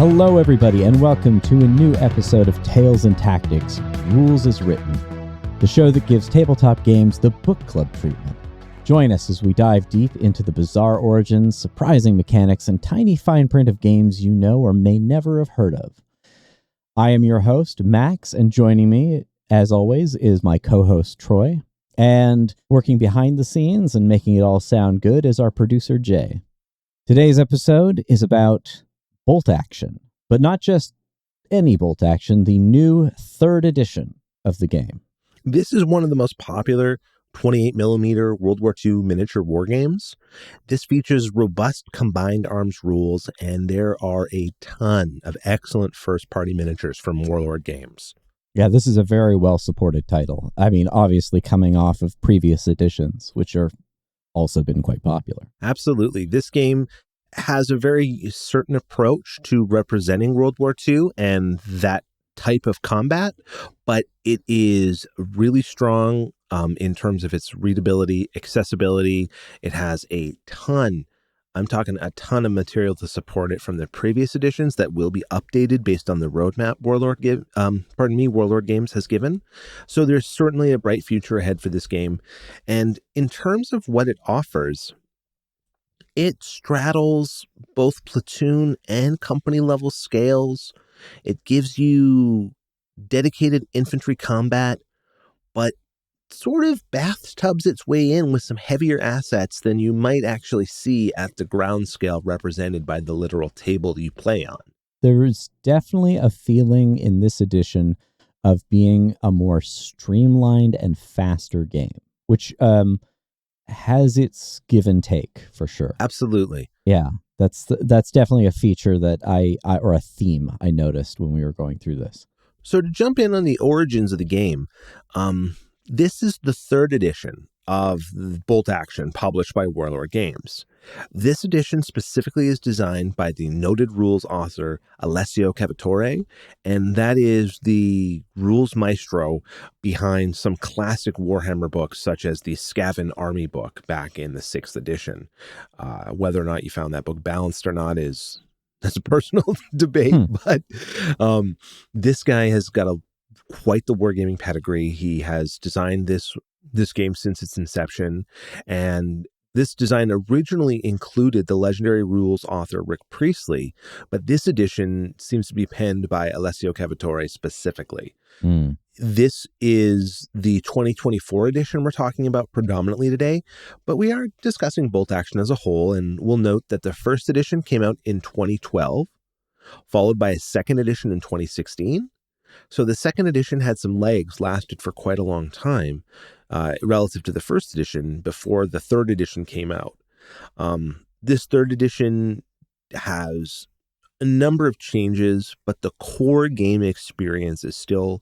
Hello, everybody, and welcome to a new episode of Tales and Tactics, Rules as Written, the show that gives tabletop games the book club treatment. Join us as we dive deep into the bizarre origins, surprising mechanics, and tiny fine print of games you know or may never have heard of. I am your host, Max, and joining me, as always, is my co-host, Troy. And working behind the scenes and making it all sound good is our producer, Jay. Today's episode is about bolt action, but not just any bolt action, the new third edition of the game. This is one of the most popular 28mm World War II miniature war games. This features robust combined arms rules, and there are a ton of excellent first-party miniatures from Warlord Games. Yeah, this is a very well-supported title. I mean, obviously coming off of previous editions, which are also been quite popular. Absolutely. This game has a very certain approach to representing World War II and that type of combat, but it is really strong in terms of its readability, accessibility. It has a ton of material to support it from the previous editions that will be updated based on the roadmap Warlord Games has given. So there's certainly a bright future ahead for this game. And in terms of what it offers, it straddles both platoon and company level scales. It gives you dedicated infantry combat, but sort of bathtubs its way in with some heavier assets than you might actually see at the ground scale represented by the literal table you play on. There's definitely a feeling in this edition of being a more streamlined and faster game, which has its give and take for sure. Absolutely. Yeah, that's definitely a feature that or a theme I noticed when we were going through this. So to jump in on the origins of the game, this is the third edition of Bolt Action published by Warlord Games. This edition specifically is designed by the noted rules author Alessio Cavatore, and that is the rules maestro behind some classic Warhammer books such as the Skaven Army book back in the 6th edition. Whether or not you found that book balanced or not that's a personal debate, but this guy has got quite the wargaming pedigree. He has designed this game since its inception, and this design originally included the legendary rules author Rick Priestley, but this edition seems to be penned by Alessio Cavatore specifically. This is the 2024 edition we're talking about predominantly today, but we are discussing Bolt Action as a whole, and we'll note that the first edition came out in 2012, followed by a second edition in 2016. So the second edition had some legs, lasted for quite a long time relative to the first edition before the third edition came out. This third edition has a number of changes, but the core game experience is still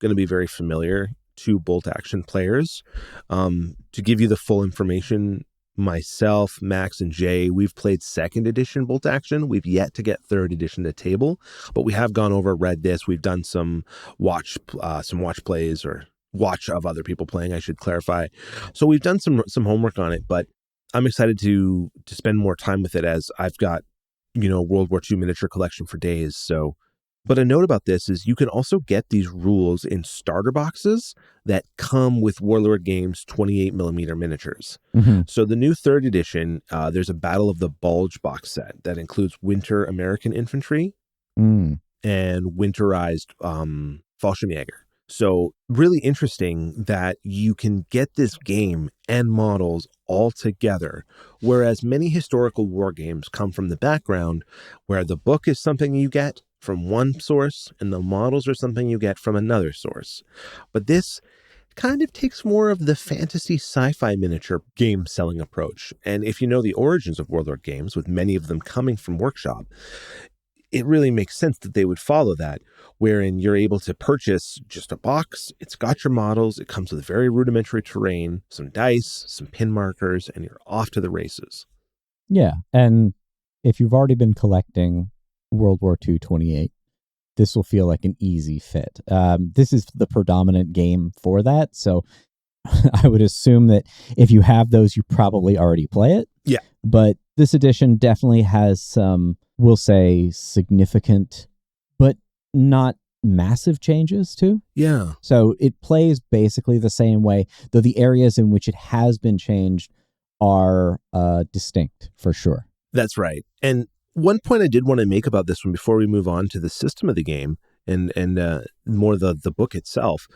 going to be very familiar to Bolt Action players. To give you the full information, myself, Max, and Jay, we've played second edition Bolt Action. We've yet to get third edition to table, but we have gone over, read this. We've done some watch plays, or watch of other people playing, I should clarify. So we've done some homework on it, but I'm excited to spend more time with it as I've got, World War II miniature collection for days. So, but a note about this is you can also get these rules in starter boxes that come with Warlord Games 28mm miniatures. So the new third edition, there's a Battle of the Bulge box set that includes Winter American Infantry and winterized Fallschirmjäger. So really interesting that you can get this game and models all together, whereas many historical war games come from the background where the book is something you get from one source and the models are something you get from another source. But this kind of takes more of the fantasy sci-fi miniature game selling approach. And if you know the origins of Warlord Games, with many of them coming from Workshop, it really makes sense that they would follow that, wherein you're able to purchase just a box. It's got your models. It comes with very rudimentary terrain, some dice, some pin markers, and you're off to the races. Yeah. And if you've already been collecting World War II 28, this will feel like an easy fit. This is the predominant game for that. So I would assume that if you have those, you probably already play it. Yeah. But This edition definitely has some, we'll say, significant, but not massive changes too. Yeah. So it plays basically the same way, though the areas in which it has been changed are distinct for sure. That's right. And one point I did want to make about this one before we move on to the system of the game and more the book itself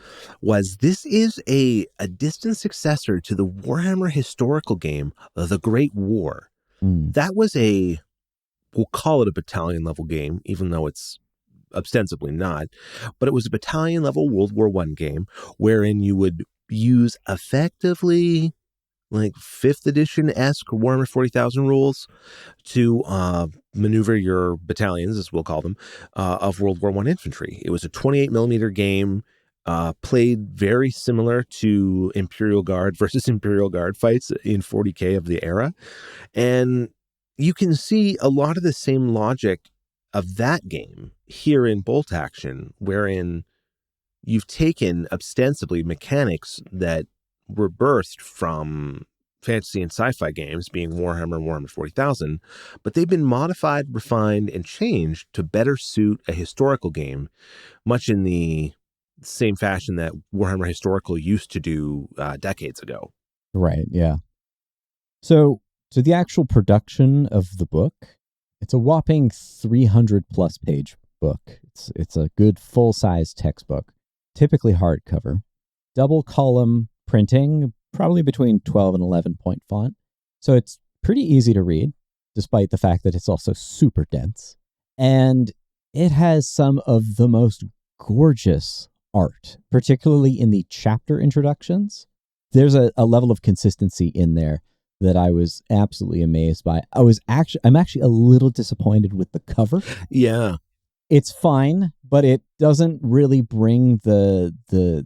was this is a distant successor to the Warhammer historical game, The Great War. That was we'll call it a battalion level game, even though it's ostensibly not, but it was a battalion level World War I game wherein you would use effectively like 5th edition-esque Warhammer 40,000 rules to maneuver your battalions, as we'll call them, of World War I infantry. It was a 28 millimeter game, played very similar to Imperial Guard versus Imperial Guard fights in 40K of the era. And you can see a lot of the same logic of that game here in Bolt Action, wherein you've taken ostensibly mechanics that were birthed from fantasy and sci-fi games, being Warhammer and Warhammer 40,000, but they've been modified, refined, and changed to better suit a historical game, much in the same fashion that Warhammer Historical used to do decades ago. Right, yeah. So the actual production of the book, it's a whopping 300 plus page book. It's a good full-size textbook, typically hardcover, double column printing, probably between 12 and 11 point font. So it's pretty easy to read, despite the fact that it's also super dense. And it has some of the most gorgeous art, particularly in the chapter introductions. There's a level of consistency in there that I was absolutely amazed by. I'm actually a little disappointed with the cover. Yeah. It's fine, but it doesn't really bring the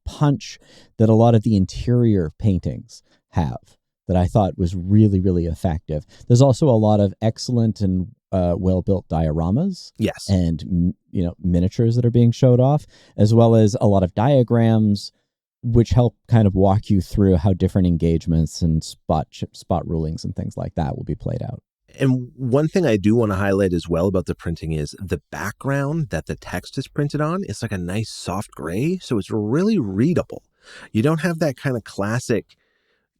punch that a lot of the interior paintings have, that I thought was really, really effective. There's also a lot of excellent and well-built dioramas. Yes. And, miniatures that are being showed off, as well as a lot of diagrams, which help kind of walk you through how different engagements and spot rulings and things like that will be played out. And one thing I do want to highlight as well about the printing is the background that the text is printed on is like a nice soft gray, so it's really readable. You don't have that kind of classic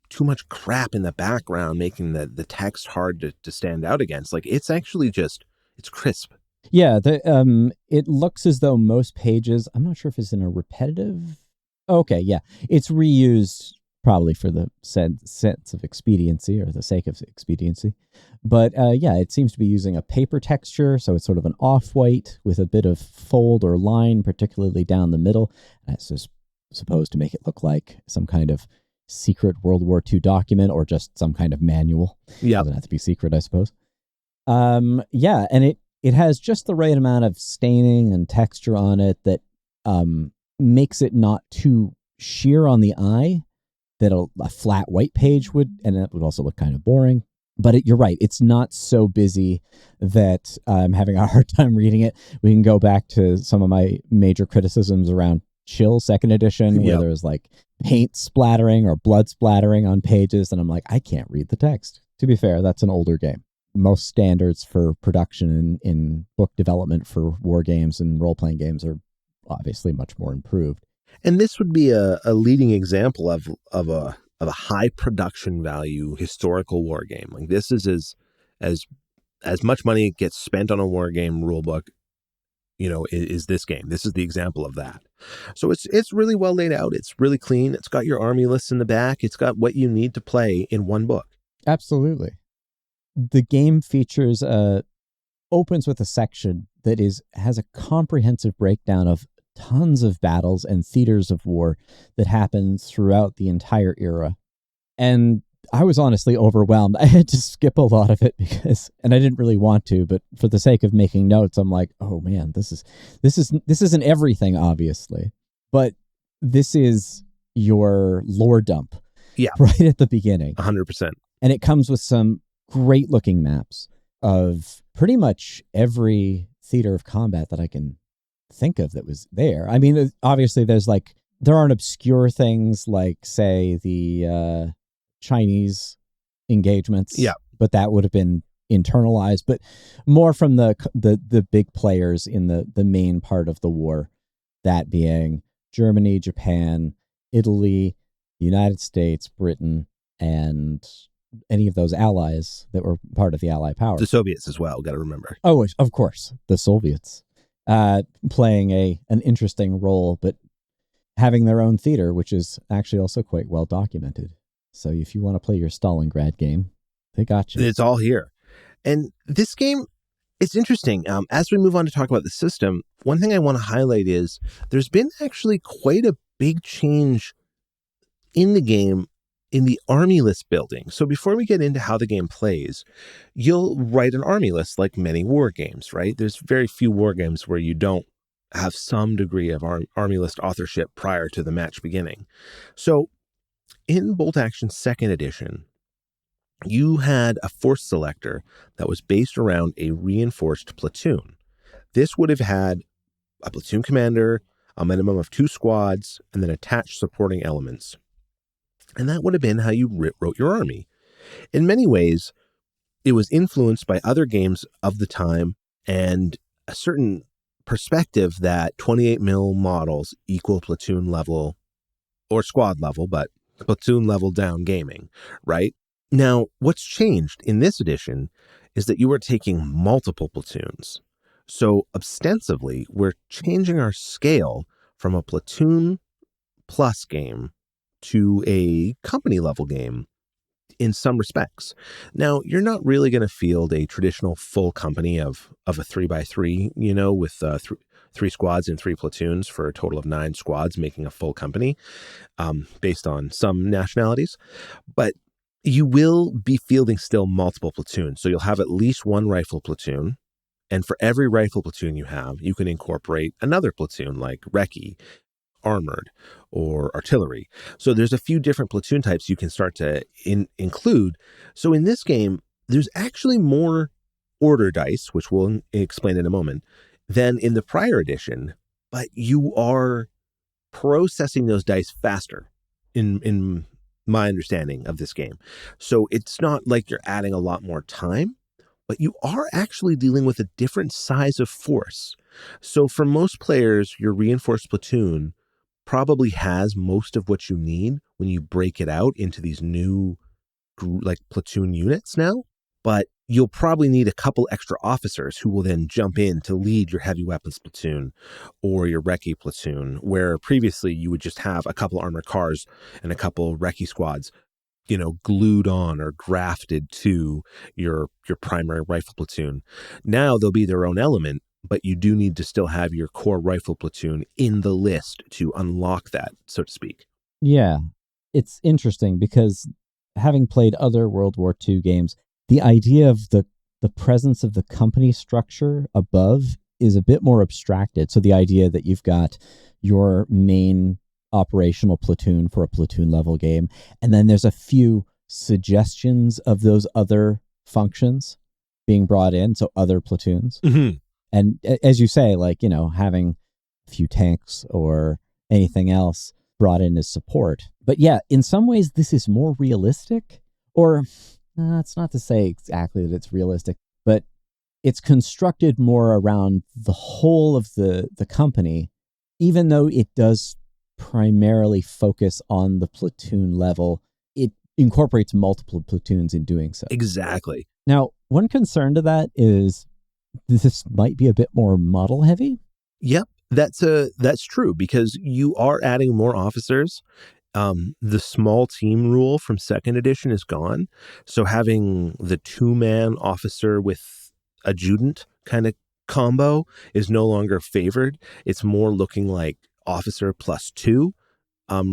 too much crap in the background making the text hard to stand out against. Like, it's actually it's crisp. Yeah, it looks as though most pages, I'm not sure if it's in a repetitive... Okay, yeah. It's reused probably for the sense of expediency or the sake of expediency. But it seems to be using a paper texture, so it's sort of an off-white with a bit of fold or line, particularly down the middle. That's just supposed to make it look like some kind of secret World War II document or just some kind of manual. Yeah. Doesn't have to be secret, I suppose. And it has just the right amount of staining and texture on it that makes it not too sheer on the eye that a flat white page would, and that would also look kind of boring. But you're right, it's not so busy that I'm having a hard time reading it. We can go back to some of my major criticisms around Chill 2nd edition, where there was like paint splattering or blood splattering on pages, and I'm like, I can't read the text. To be fair, that's an older game. Most standards for production in book development for war games and role-playing games are obviously much more improved. And this would be a leading example of a high production value historical war game. Like, this is as much money gets spent on a war game rule book, is this game. This is the example of that. So it's really well laid out. It's really clean. It's got your army lists in the back. It's got what you need to play in one book. Absolutely. The game opens with a section that has a comprehensive breakdown of tons of battles and theaters of war that happened throughout the entire era. And I was honestly overwhelmed. I had to skip a lot of it and I didn't really want to, but for the sake of making notes, I'm like, oh man, this isn't everything, obviously, but this is your lore dump. Yeah. Right at the beginning. 100%. And it comes with some great looking maps of pretty much every theater of combat that I can think of that was there. I mean, obviously there aren't obscure things like, say, the Chinese engagements. Yeah. but that would have been internalized, but more from the big players in the main part of the war, that being Germany, Japan, Italy, the United States, Britain, and any of those allies that were part of the Allied power. The Soviets as well, got to remember. Oh, of course, the Soviets playing an interesting role, but having their own theater, which is actually also quite well documented. So if you want to play your Stalingrad game, they got you. It's all here. And this game, it's interesting. As we move on to talk about the system, one thing I want to highlight is there's been actually quite a big change in the game in the army list building. So before we get into how the game plays, you'll write an army list like many war games, right? There's very few war games where you don't have some degree of army list authorship prior to the match beginning. So in Bolt Action 2nd Edition, you had a force selector that was based around a reinforced platoon. This would have had a platoon commander, a minimum of 2 squads, and then attached supporting elements. And that would have been how you wrote your army. In many ways, it was influenced by other games of the time and a certain perspective that 28 mil models equal platoon level or squad level, but platoon level down gaming, right? Now, what's changed in this edition is that you are taking multiple platoons. So ostensibly, we're changing our scale from a platoon plus game to a company level game in some respects. Now, you're not really going to field a traditional full company of a 3x3, with 3 squads and 3 platoons for a total of 9 squads, making a full company based on some nationalities. But you will be fielding still multiple platoons. So you'll have at least 1 rifle platoon. And for every rifle platoon you have, you can incorporate another platoon like recce, armored, or artillery. So there's a few different platoon types you can start to include. So in this game, there's actually more order dice, which we'll explain in a moment, than in the prior edition, but you are processing those dice faster in my understanding of this game. So it's not like you're adding a lot more time, but you are actually dealing with a different size of force. So for most players, your reinforced platoon probably has most of what you need when you break it out into these new platoon units now, but you'll probably need a couple extra officers who will then jump in to lead your heavy weapons platoon or your recce platoon, where previously you would just have a couple armored cars and a couple recce squads, glued on or grafted to your primary rifle platoon. Now they'll be their own element, but you do need to still have your core rifle platoon in the list to unlock that, so to speak. Yeah, it's interesting because having played other World War II games, the idea of the presence of the company structure above is a bit more abstracted. So the idea that you've got your main operational platoon for a platoon level game, and then there's a few suggestions of those other functions being brought in, so other platoons. Mm-hmm. And as you say, having a few tanks or anything else brought in as support. But yeah, in some ways, this is more realistic, or it's not to say exactly that it's realistic, but it's constructed more around the whole of the company, even though it does primarily focus on the platoon level. It incorporates multiple platoons in doing so. Exactly. Now, one concern to that is this might be a bit more model heavy. Yep, that's true because you are adding more officers. The small team rule from 2nd edition is gone. So having the 2-man officer with adjutant kind of combo is no longer favored. It's more looking like officer plus 2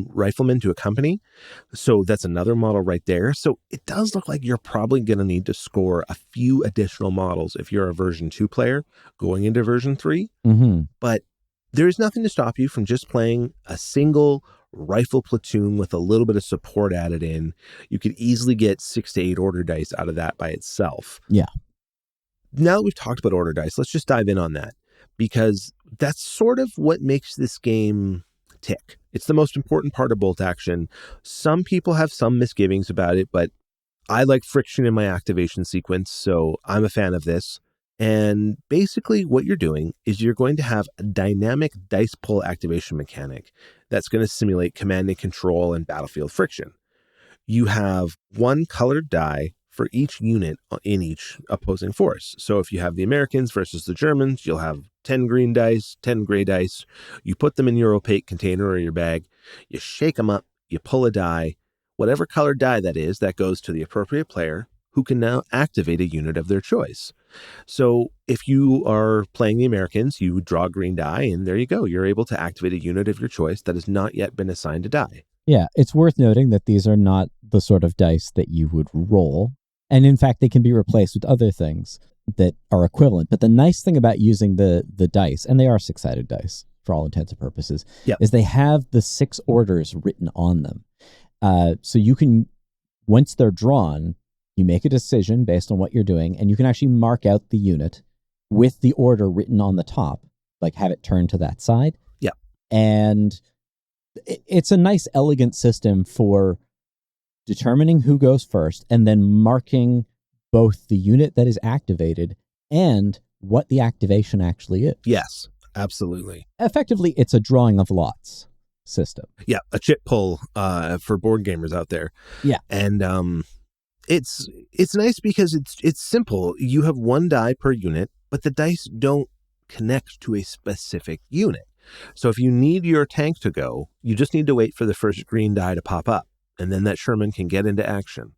riflemen to accompany. So that's another model right there. So it does look like you're probably going to need to score a few additional models if you're a version 2 player going into version 3. Mm-hmm. But there is nothing to stop you from just playing a single rifle platoon with a little bit of support added in. You could easily get 6 to 8 order dice out of that by itself. Yeah. Now that we've talked about order dice, let's just dive in on that, because that's sort of what makes this game tick. It's the most important part of Bolt Action. Some people have some misgivings about it, but I like friction in my activation sequence, so I'm a fan of this. And basically what you're doing is you're going to have a dynamic dice pull activation mechanic that's going to simulate command and control and battlefield friction. You have one colored die for each unit in each opposing force. So if you have the Americans versus the Germans, you'll have 10 green dice, 10 gray dice. You put them in your opaque container or your bag, you shake them up, you pull a die, whatever colored die that is, that goes to the appropriate player who can now activate a unit of their choice. So if you are playing the Americans, you draw a green die, and there you go. You're able to activate a unit of your choice that has not yet been assigned a die. Yeah, it's worth noting that these are not the sort of dice that you would roll. And in fact, they can be replaced with other things that are equivalent. But the nice thing about using the dice, and they are six-sided dice for all intents and purposes, is they have the 6 orders written on them. So you can, once they're drawn, you make a decision based on what you're doing, and you can actually mark out the unit with the order written on the top, like have it turned to that side. Yeah. And it's a nice, elegant system for determining who goes first and then marking both the unit that is activated and what the activation actually is. Yes, absolutely. Effectively, it's a drawing of lots system. Yeah, a chip pull for board gamers out there. Yeah. And it's nice because it's simple. You have one die per unit, but the dice don't connect to a specific unit. So if you need your tank to go, you just need to wait for the first green die to pop up, and then that Sherman can get into action.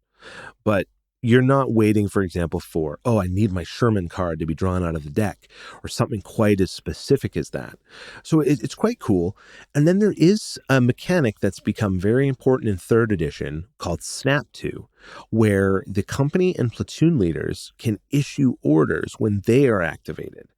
But you're not waiting, for example, for, I need my Sherman card to be drawn out of the deck, or something quite as specific as that. So it's quite cool. And then there is a mechanic that's become very important in 3rd edition called Snap To, where the company and platoon leaders can issue orders when they are activated.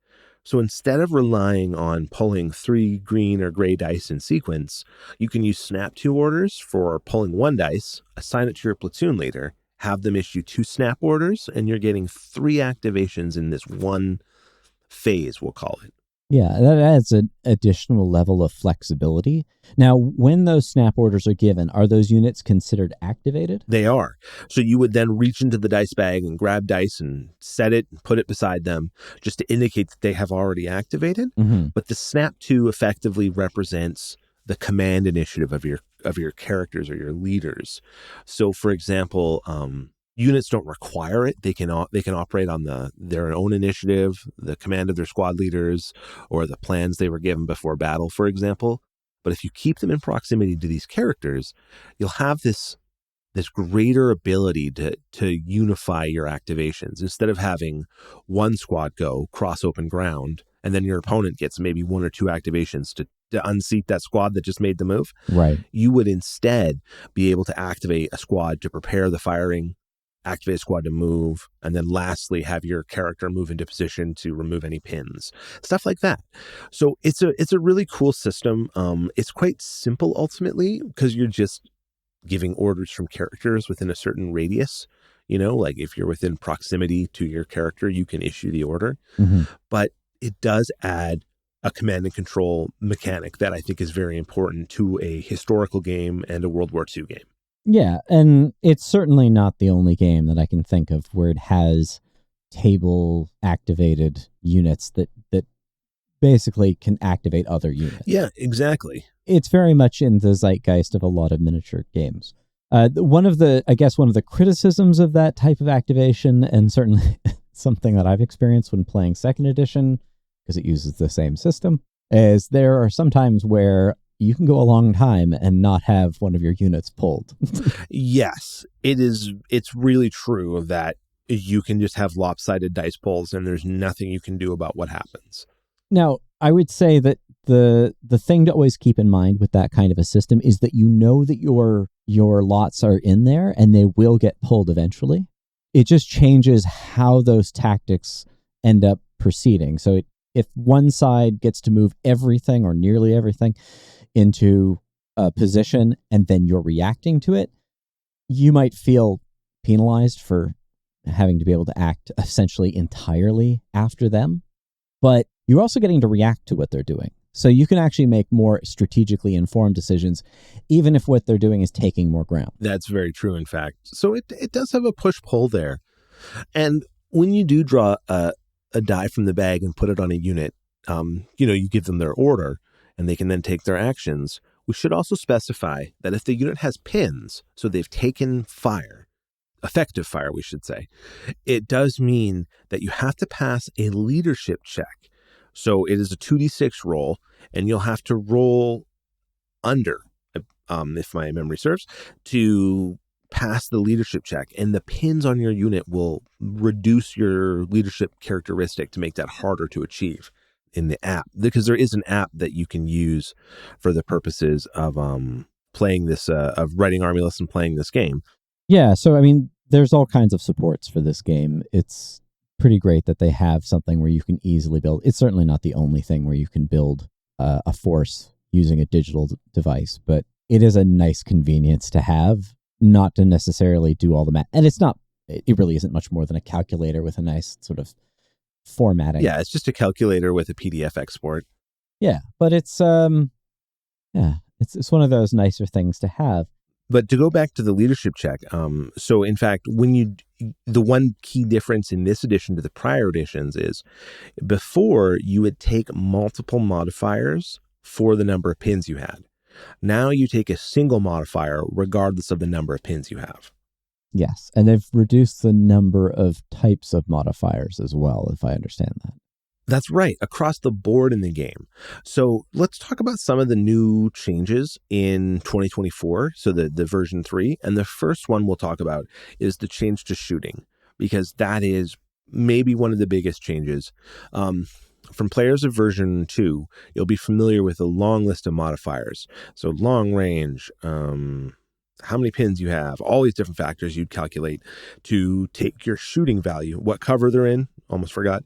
So instead of relying on pulling 3 green or gray dice in sequence, you can use Snap To orders for pulling 1 dice, assign it to your platoon leader, have them issue 2 snap orders, and you're getting 3 activations in this one phase, we'll call it. Yeah, that adds an additional level of flexibility. Now, when those snap orders are given, are those units considered activated? They are. So you would then reach into the dice bag and grab dice and set it and put it beside them just to indicate that they have already activated. Mm-hmm. But the Snap To effectively represents the command initiative of your characters or your leaders. So, for example, units don't require it. They can operate on their own initiative, the command of their squad leaders, or the plans they were given before battle, for example. But if you keep them in proximity to these characters, you'll have this greater ability to unify your activations. Instead of having one squad go cross open ground, and then your opponent gets maybe 1 or 2 activations to unseat that squad that just made the move. Right. You would instead be able to activate a squad to prepare the firing, activate a squad to move, and then lastly have your character move into position to remove any pins, stuff like that. So it's a really cool system. It's quite simple ultimately because you're just giving orders from characters within a certain radius. Like if you're within proximity to your character, you can issue the order. Mm-hmm. But it does add a command and control mechanic that I think is very important to a historical game and a World War II game. Yeah, and it's certainly not the only game that I can think of where it has table-activated units that basically can activate other units. Yeah, exactly. It's very much in the zeitgeist of a lot of miniature games. One of the criticisms of that type of activation, and certainly something that I've experienced when playing 2nd edition, because it uses the same system, is there are some times where you can go a long time and not have one of your units pulled. Yes, it's really true of that. You can just have lopsided dice pulls and there's nothing you can do about what happens. Now, I would say that the thing to always keep in mind with that kind of a system is that you know that your lots are in there and they will get pulled eventually. It just changes how those tactics end up proceeding. So if one side gets to move everything or nearly everything into a position and then you're reacting to it, you might feel penalized for having to be able to act essentially entirely after them. But you're also getting to react to what they're doing. So you can actually make more strategically informed decisions, even if what they're doing is taking more ground. That's very true, in fact. So it does have a push-pull there. And when you do draw a die from the bag and put it on a unit, you give them their order and they can then take their actions. We should also specify that if the unit has pins, so they've taken fire, effective fire, we should say, it does mean that you have to pass a leadership check. So it is a 2d6 roll, and you'll have to roll under, if my memory serves, to pass the leadership check. And the pins on your unit will reduce your leadership characteristic to make that harder to achieve in the app. Because there is an app that you can use for the purposes of playing this, of writing army lists and playing this game. Yeah, so I mean, there's all kinds of supports for this game. It's pretty great that they have something where you can easily build. It's certainly not the only thing where you can build a force using a digital device, but it is a nice convenience to have, not to necessarily do all the math. And it really isn't much more than a calculator with a nice sort of formatting. Yeah, it's just a calculator with a PDF export. Yeah, but it's one of those nicer things to have. But to go back to the leadership check, so in fact, the one key difference in this edition to the prior editions is before you would take multiple modifiers for the number of pins you had. Now you take a single modifier regardless of the number of pins you have. Yes, and they've reduced the number of types of modifiers as well, if I understand that. That's right, across the board in the game. So let's talk about some of the new changes in 2024, so the version 3. And the first one we'll talk about is the change to shooting, because that is maybe one of the biggest changes. From players of version 2, you'll be familiar with a long list of modifiers. So long range, how many pins you have, all these different factors you'd calculate to take your shooting value, what cover they're in, almost forgot.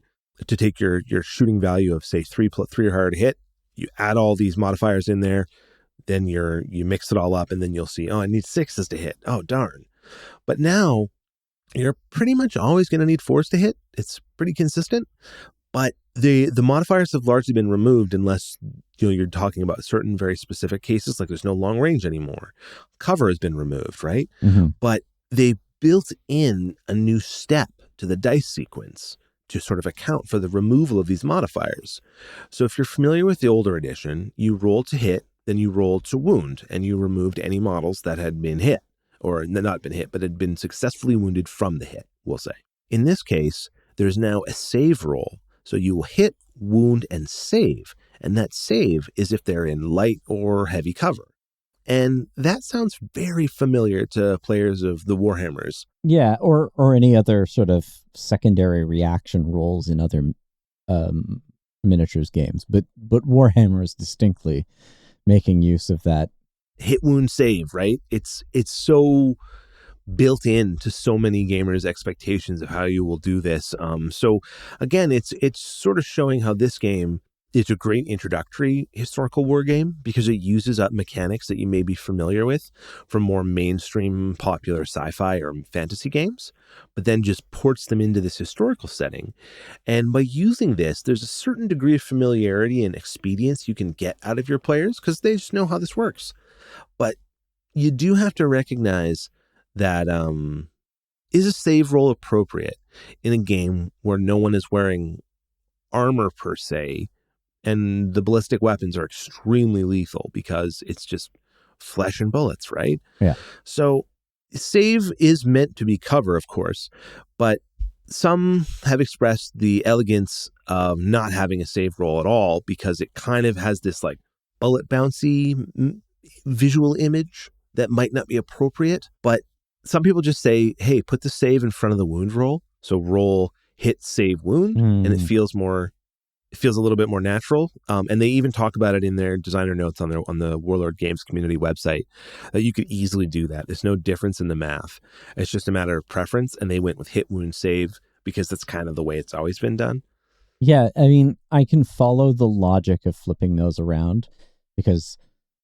To take your shooting value of, say, 3 or higher to hit, you add all these modifiers in there, then you mix it all up, and then you'll see, I need 6s to hit. Oh, darn. But now you're pretty much always going to need 4s to hit. It's pretty consistent. But the modifiers have largely been removed unless you're talking about certain very specific cases, like there's no long range anymore. Cover has been removed, right? Mm-hmm. But they built in a new step to the dice sequence to sort of account for the removal of these modifiers. So if you're familiar with the older edition, you rolled to hit, then you rolled to wound, and you removed any models that had been hit, or not been hit, but had been successfully wounded from the hit, we'll say. In this case, there's now a save roll. So you will hit, wound, and save. And that save is if they're in light or heavy cover. And that sounds very familiar to players of the Warhammers. Yeah, or any other sort of secondary reaction rolls in other miniatures games. But Warhammer is distinctly making use of that. Hit, wound, save, right? It's so built in to so many gamers' expectations of how you will do this. So again, it's sort of showing how this game is a great introductory historical war game because it uses up mechanics that you may be familiar with from more mainstream popular sci-fi or fantasy games, but then just ports them into this historical setting. And by using this, there's a certain degree of familiarity and expedience you can get out of your players because they just know how this works. But you do have to recognize that is a save roll appropriate in a game where no one is wearing armor per se, and the ballistic weapons are extremely lethal because it's just flesh and bullets, right? Yeah. So save is meant to be cover, of course, but some have expressed the elegance of not having a save roll at all because it kind of has this like bullet bouncy visual image that might not be appropriate. But some people just say, hey, put the save in front of the wound roll. So roll, hit, save, wound, and it feels a little bit more natural. And they even talk about it in their designer notes on the Warlord Games community website that you could easily do that. There's no difference in the math. It's just a matter of preference. And they went with hit, wound, save because that's kind of the way it's always been done. Yeah, I mean, I can follow the logic of flipping those around because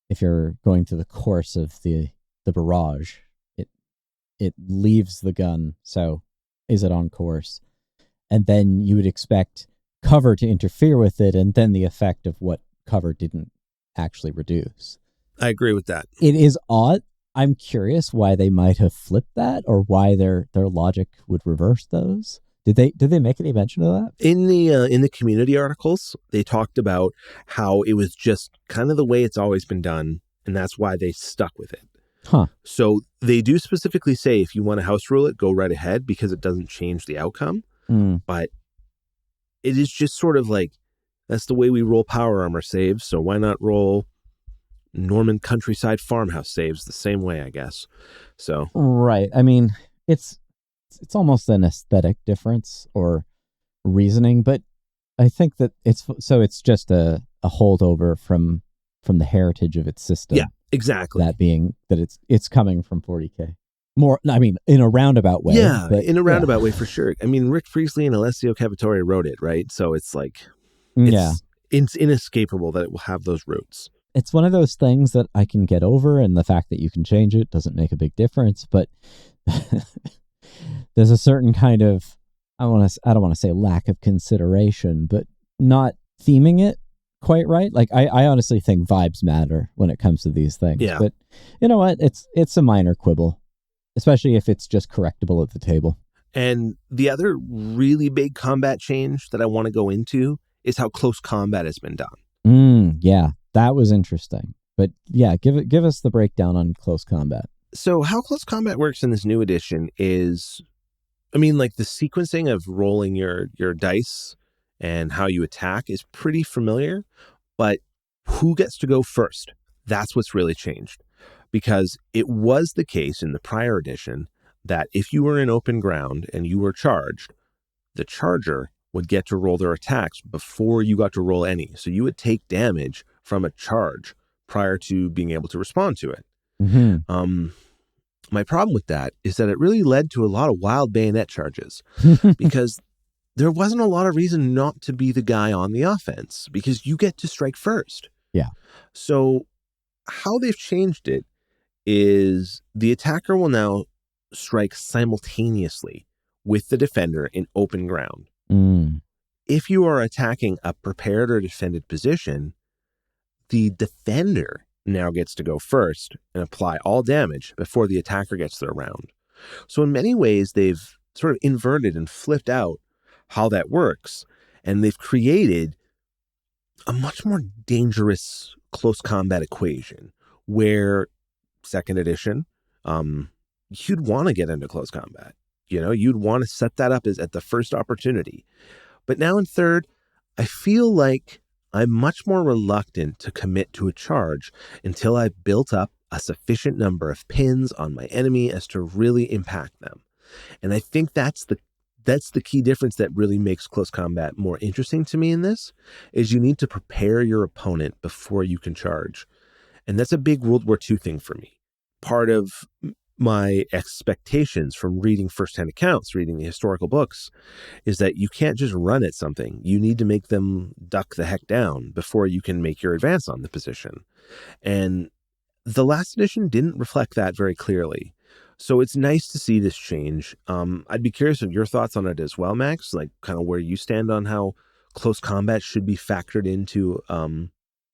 if you're going through the course of the barrage, it leaves the gun. So is it on course? And then you would expect cover to interfere with it, and then the effect of what cover didn't actually reduce. I agree with that. It is odd. I'm curious why they might have flipped that, or why their logic would reverse those. Did they make any mention of that? In the community articles, they talked about how it was just kind of the way it's always been done, and that's why they stuck with it. Huh. So they do specifically say if you want to house rule it, go right ahead because it doesn't change the outcome. But it is just sort of like, that's the way we roll power armor saves, so why not roll Norman countryside farmhouse saves the same way, I guess. So right. I mean, it's almost an aesthetic difference or reasoning, but I think that it's just a holdover from the heritage of its system. Yeah, exactly. That being that it's coming from 40K. More, I mean, in a roundabout way. Yeah, but, in a roundabout way for sure. I mean, Rick Priestley and Alessio Cavatore wrote it, right? So it's like, it's inescapable that it will have those roots. It's one of those things that I can get over, and the fact that you can change it doesn't make a big difference, but there's a certain kind of, I don't want to say lack of consideration, but not theming it quite right. Like I honestly think vibes matter when it comes to these things. Yeah. But you know what? It's a minor quibble, especially if it's just correctable at the table. And the other really big combat change that I want to go into is how close combat has been done. Yeah, that was interesting. But yeah, give us the breakdown on close combat. So how close combat works in this new edition is, I mean, like the sequencing of rolling your dice and how you attack is pretty familiar, but who gets to go first? That's what's really changed. Because it was the case in the prior edition that if you were in open ground and you were charged, the charger would get to roll their attacks before you got to roll any. So you would take damage from a charge prior to being able to respond to it. My problem with that is that it really led to a lot of wild bayonet charges because there wasn't a lot of reason not to be the guy on the offense because you get to strike first. Yeah. So how they've changed it is the attacker will now strike simultaneously with the defender in open ground. If you are attacking a prepared or defended position, the defender now gets to go first and apply all damage before the attacker gets their round. So in many ways, they've sort of inverted and flipped out how that works, and they've created a much more dangerous close combat equation where second edition, you'd want to get into close combat. You know, you'd want to set that up as at the first opportunity. But now in third, I feel like I'm much more reluctant to commit to a charge until I've built up a sufficient number of pins on my enemy as to really impact them. And I think that's the key difference that really makes close combat more interesting to me in this, is you need to prepare your opponent before you can charge. And that's a big World War II thing for me. Part of my expectations from reading firsthand accounts, reading the historical books, is that you can't just run at something. You need to make them duck the heck down before you can make your advance on the position. And the last edition didn't reflect that very clearly. So it's nice to see this change. I'd be curious of your thoughts on it as well, Max, like kind of where you stand on how close combat should be factored into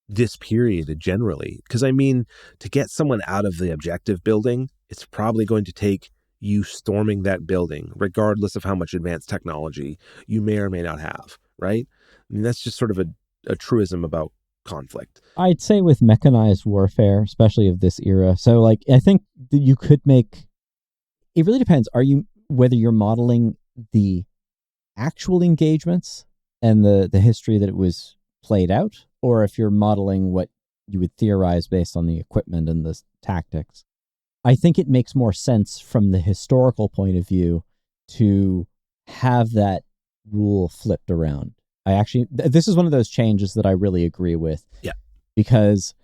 this period generally. Because I mean, to get someone out of the objective building, it's probably going to take you storming that building, regardless of how much advanced technology you may or may not have, right? I mean, that's just sort of a truism about conflict. I'd say with mechanized warfare, especially of this era. So like, I think that you could make, it really depends. Whether you're modeling the actual engagements and the history that it was played out, or if you're modeling what you would theorize based on the equipment and the tactics. I think it makes more sense from the historical point of view to have that rule flipped around. This is one of those changes that I really agree with. Yeah. Because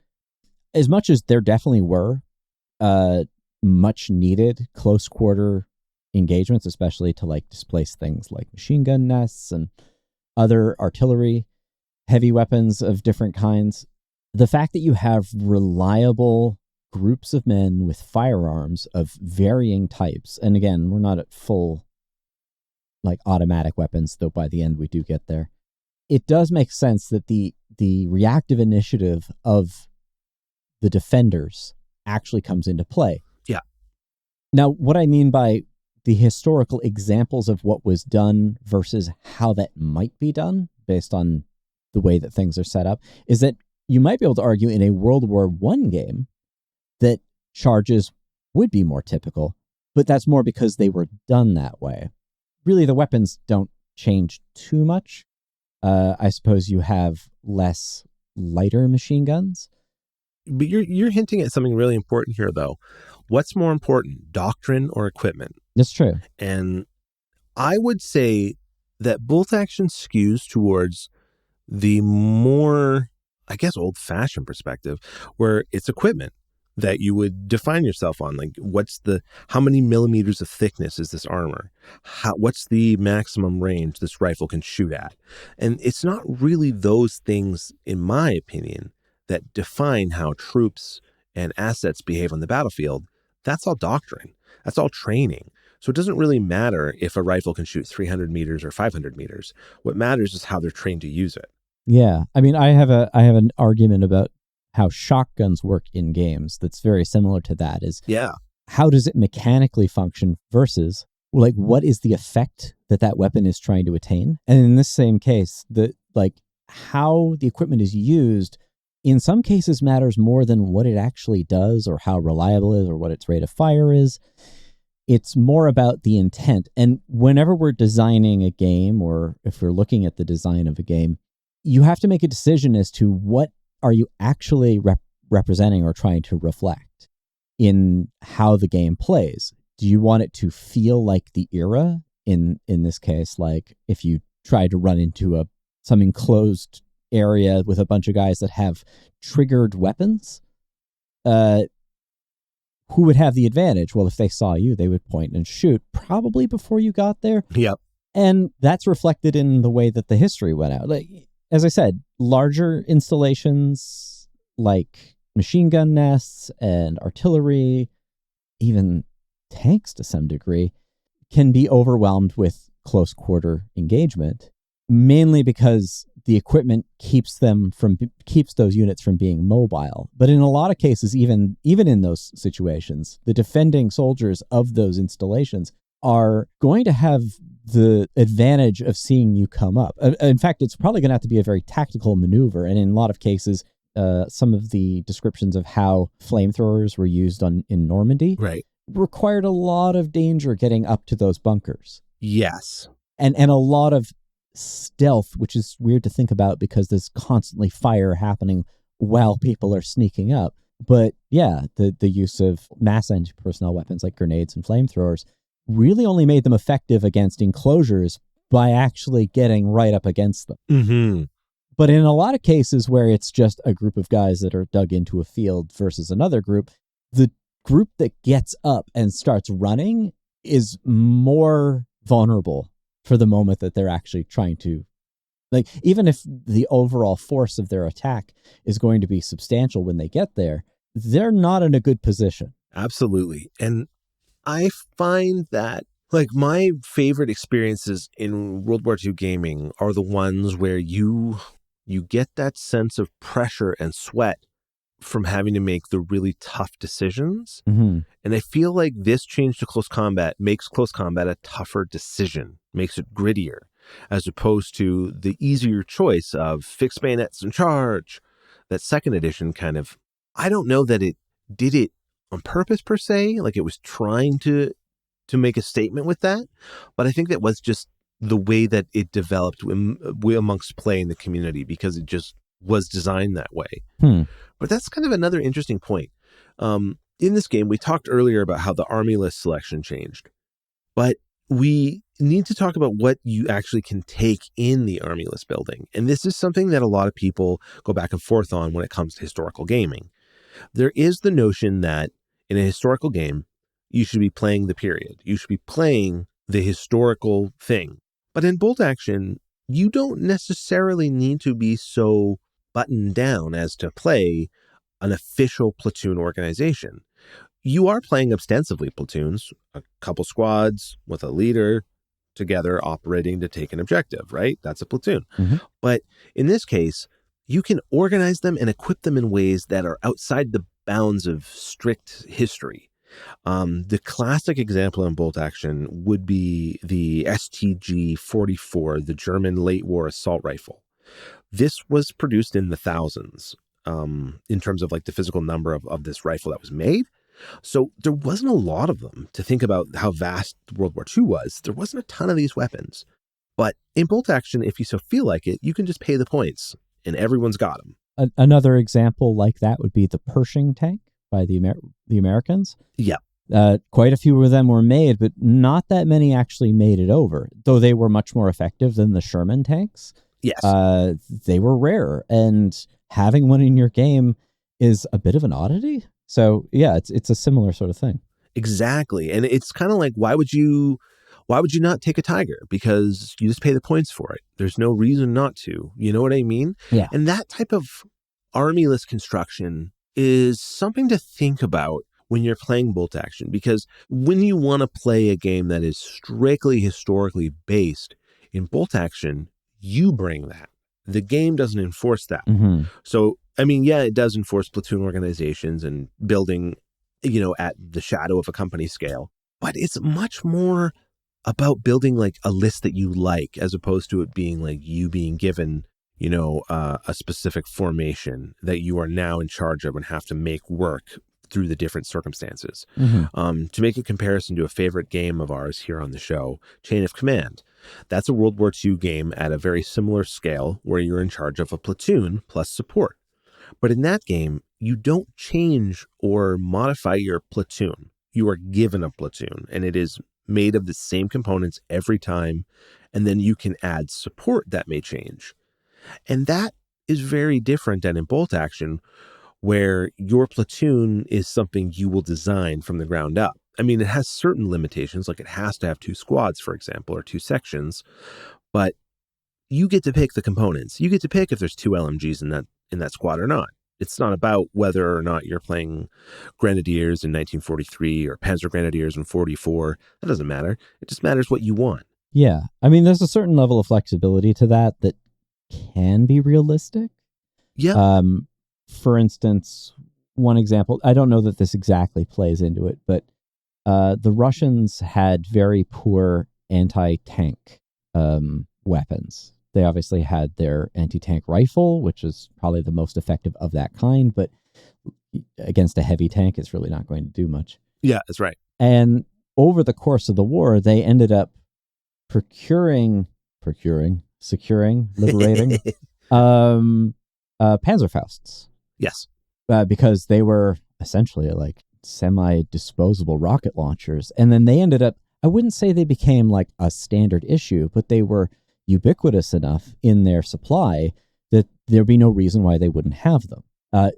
as much as there definitely were much needed close quarter engagements, especially to like displace things like machine gun nests and other artillery, heavy weapons of different kinds, the fact that you have reliable groups of men with firearms of varying types, and again, we're not at full like automatic weapons, though by the end we do get there. It does make sense that the the reactive initiative of the defenders actually comes into play. Yeah. Now, what I mean by the historical examples of what was done versus how that might be done based on the way that things are set up is that you might be able to argue in a World War I game that charges would be more typical, but that's more because they were done that way. Really, the weapons don't change too much. I suppose you have less lighter machine guns. But you're hinting at something really important here, though. What's more important, doctrine or equipment? That's true. And I would say that bolt action skews towards the more, I guess, old-fashioned perspective, where it's equipment that you would define yourself on. Like, how many millimeters of thickness is this armor? What's the maximum range this rifle can shoot at? And it's not really those things, in my opinion, that define how troops and assets behave on the battlefield. That's all doctrine. That's all training. So it doesn't really matter if a rifle can shoot 300 meters or 500 meters. What matters is how they're trained to use it. Yeah. I mean, I have an argument about how shotguns work in games that's very similar to that. How does it mechanically function versus like what is the effect that weapon is trying to attain? And in this same case, how the equipment is used in some cases matters more than what it actually does or how reliable it is or what its rate of fire is. It's more about the intent. And whenever we're designing a game, or if we're looking at the design of a game, you have to make a decision as to what are you actually representing or trying to reflect in how the game plays. Do you want it to feel like the era? In this case, like if you try to run into some enclosed area with a bunch of guys that have triggered weapons, who would have the advantage? Well, if they saw you, they would point and shoot probably before you got there. Yep. And that's reflected in the way that the history went out. Like, as I said, larger installations like machine gun nests and artillery, even tanks to some degree, can be overwhelmed with close quarter engagement, mainly because the equipment keeps those units from being mobile. But in a lot of cases, even in those situations, the defending soldiers of those installations are going to have the advantage of seeing you come up. In fact, it's probably going to have to be a very tactical maneuver. And in a lot of cases, some of the descriptions of how flamethrowers were used in Normandy required a lot of danger getting up to those bunkers. Yes. And a lot of stealth, which is weird to think about because there's constantly fire happening while people are sneaking up. But yeah, the use of mass anti-personnel weapons like grenades and flamethrowers really only made them effective against enclosures by actually getting right up against them. Mm-hmm. But in a lot of cases where it's just a group of guys that are dug into a field versus another group, the group that gets up and starts running is more vulnerable for the moment that they're actually trying to, like, even if the overall force of their attack is going to be substantial when they get there, they're not in a good position. Absolutely. And I find that, like, my favorite experiences in World War II gaming are the ones where you get that sense of pressure and sweat from having to make the really tough decisions. Mm-hmm. And I feel like this change to close combat makes close combat a tougher decision, makes it grittier, as opposed to the easier choice of fixed bayonets and charge. That second edition kind of, I don't know that it did it on purpose per se, like it was trying to make a statement with that, but I think that was just the way that it developed amongst play in the community because it just was designed that way. But that's kind of another interesting point. In this game, we talked earlier about how the army list selection changed, but we need to talk about what you actually can take in the army list building. And this is something that a lot of people go back and forth on when it comes to historical gaming. There is the notion that in a historical game, you should be playing the period. You should be playing the historical thing. But in bolt action, you don't necessarily need to be so buttoned down as to play an official platoon organization. You are playing ostensibly platoons, a couple squads with a leader together operating to take an objective, right? That's a platoon. Mm-hmm. But in this case, you can organize them and equip them in ways that are outside the bounds of strict history. The classic example in bolt action would be the STG-44, the German late war assault rifle. This was produced in the thousands in terms of like the physical number of this rifle that was made. So there wasn't a lot of them. To think about how vast World War II was, there wasn't a ton of these weapons. But in bolt action, if you so feel like it, you can just pay the points and everyone's got them. Another example like that would be the Pershing tank by the Americans. Yeah. Quite a few of them were made, but not that many actually made it over, though they were much more effective than the Sherman tanks. Yes. They were rare, and having one in your game is a bit of an oddity. So yeah, it's a similar sort of thing. Exactly. And it's kind of like, why would you not take a Tiger? Because you just pay the points for it. There's no reason not to. You know what I mean? Yeah. And that type of army-less construction is something to think about when you're playing bolt action, because when you want to play a game that is strictly historically based, in bolt action, you bring that. The game doesn't enforce that. Mm-hmm. So, I mean, yeah, it does enforce platoon organizations and building, at the shadow of a company scale, but it's much more about building like a list that you like, as opposed to it being like you being given, a specific formation that you are now in charge of and have to make work through the different circumstances. Mm-hmm. To make a comparison to a favorite game of ours here on the show, Chain of Command. That's a World War II game at a very similar scale where you're in charge of a platoon plus support. But in that game, you don't change or modify your platoon. You are given a platoon, and it is made of the same components every time, and then you can add support that may change. And that is very different than in bolt action, where your platoon is something you will design from the ground up. I mean, it has certain limitations, like it has to have 2 squads, for example, or 2 sections, but you get to pick the components. You get to pick if there's 2 LMGs in that squad or not. It's not about whether or not you're playing Grenadiers in 1943 or Panzer Grenadiers in 44. That doesn't matter. It just matters what you want. Yeah. I mean, there's a certain level of flexibility to that can be realistic. Yeah. For instance, one example, I don't know that this exactly plays into it, but the Russians had very poor anti-tank weapons. They obviously had their anti-tank rifle, which is probably the most effective of that kind, but against a heavy tank, it's really not going to do much. Yeah, that's right. And over the course of the war, they ended up securing, liberating Panzerfausts. Yes. Because they were essentially like semi-disposable rocket launchers. And then they ended up, I wouldn't say they became like a standard issue, but they were ubiquitous enough in their supply that there'd be no reason why they wouldn't have them.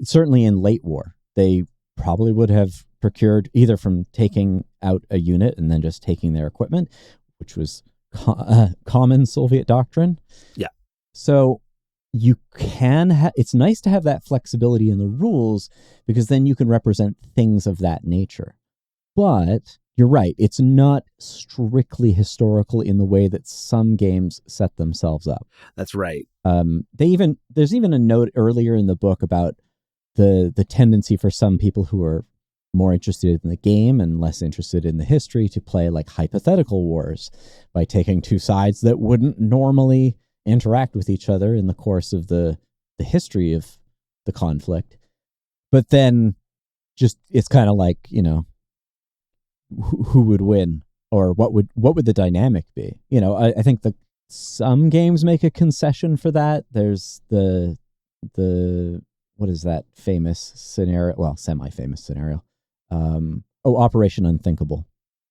Certainly in late war, they probably would have procured either from taking out a unit and then just taking their equipment, which was common Soviet doctrine. Yeah. So you can it's nice to have that flexibility in the rules, because then you can represent things of that nature. But you're right, it's not strictly historical in the way that some games set themselves up. That's right. There's even a note earlier in the book about the tendency for some people who are more interested in the game and less interested in the history to play like hypothetical wars by taking 2 sides that wouldn't normally interact with each other in the course of the history of the conflict. But then just, it's kind of like, who would win, or what would the dynamic be? I think some games make a concession for that. There's the what is that famous scenario? Well, semi-famous scenario. Operation Unthinkable,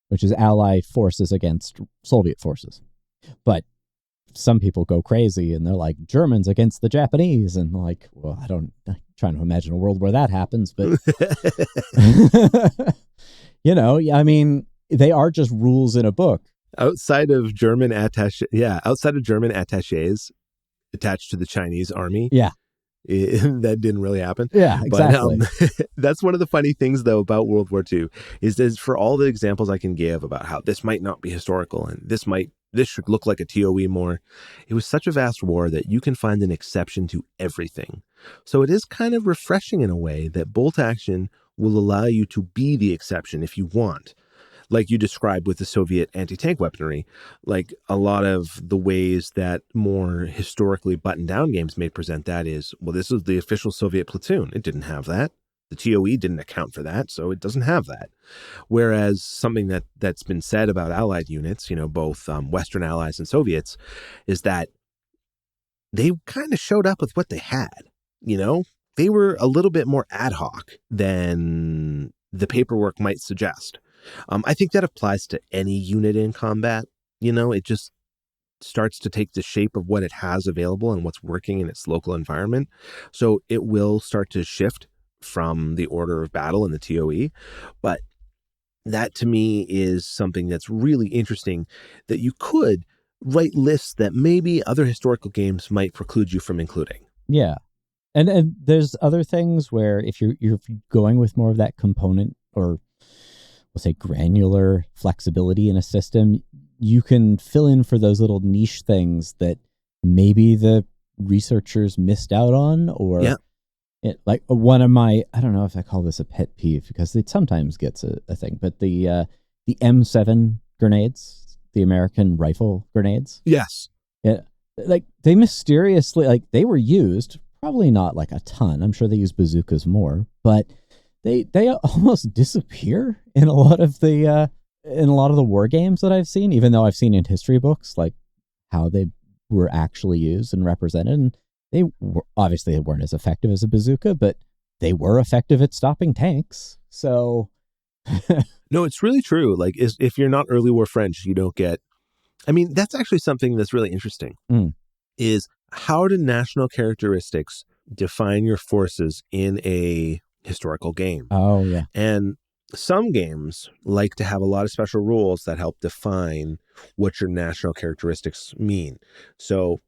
which is Allied forces against Soviet forces. But some people go crazy and they're like, Germans against the Japanese, and like, well, I'm trying to imagine a world where that happens, but I mean, they are just rules in a book. Outside of German attaches attached to the Chinese army. Yeah. that didn't really happen. Yeah, exactly. But that's one of the funny things, though, about World War II is for all the examples I can give about how this might not be historical and this should look like a TOE more. It was such a vast war that you can find an exception to everything. So it is kind of refreshing in a way that bolt action will allow you to be the exception if you want. Like you described with the Soviet anti-tank weaponry, like a lot of the ways that more historically buttoned down games may present that is, well, this is the official Soviet platoon. It didn't have that. The TOE didn't account for that, so it doesn't have that. Whereas something that's been said about Allied units, both Western Allies and Soviets, is that they kind of showed up with what they had. They were a little bit more ad hoc than the paperwork might suggest. I think that applies to any unit in combat. It just starts to take the shape of what it has available and what's working in its local environment. So it will start to shift from the order of battle in the TOE. But that to me is something that's really interesting, that you could write lists that maybe other historical games might preclude you from including. Yeah. And there's other things where if you're going with more of that component, or we'll say granular flexibility in a system, you can fill in for those little niche things that maybe the researchers missed out on, or like one of my, I don't know if I call this a pet peeve because it sometimes gets a thing, but the M7 grenades, the American rifle grenades. Yes. Like they mysteriously, like they were used, probably not like a ton. I'm sure they use bazookas more, but they almost disappear in a lot of the war games that I've seen, even though I've seen in history books like how they were actually used and represented. And they weren't as effective as a bazooka, but they were effective at stopping tanks. So no, it's really true. Like if you're not early war French, you don't get, I mean, that's actually something that's really interesting is how do national characteristics define your forces in a historical game? Oh, yeah. And some games like to have a lot of special rules that help define what your national characteristics mean. So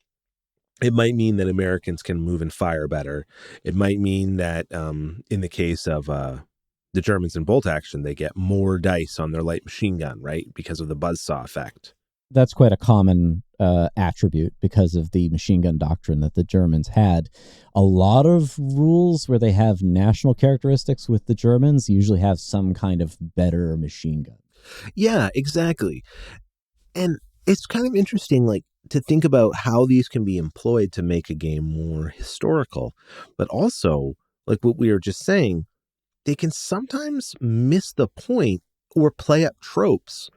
it might mean that Americans can move and fire better. It might mean that in the case of the Germans in bolt action, they get more dice on their light machine gun, right? Because of the buzzsaw effect. That's quite a common attribute because of the machine gun doctrine that the Germans had. A lot of rules where they have national characteristics with the Germans usually have some kind of better machine gun. Yeah, exactly. And it's kind of interesting, like, to think about how these can be employed to make a game more historical. But also, like what we were just saying, they can sometimes miss the point or play up tropes,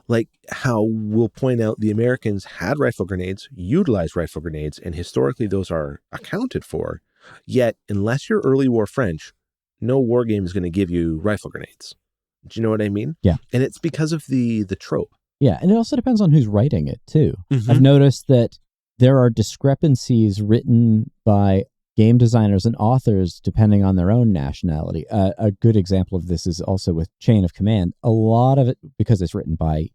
like how we'll point out the Americans had rifle grenades, utilized rifle grenades, and historically those are accounted for. Yet, unless you're early war French, no war game is going to give you rifle grenades. Do you know what I mean? Yeah. And it's because of the trope. Yeah, and it also depends on who's writing it, too. Mm-hmm. I've noticed that there are discrepancies written by game designers and authors depending on their own nationality. A good example of this is also with Chain of Command. A lot of it, because it's written by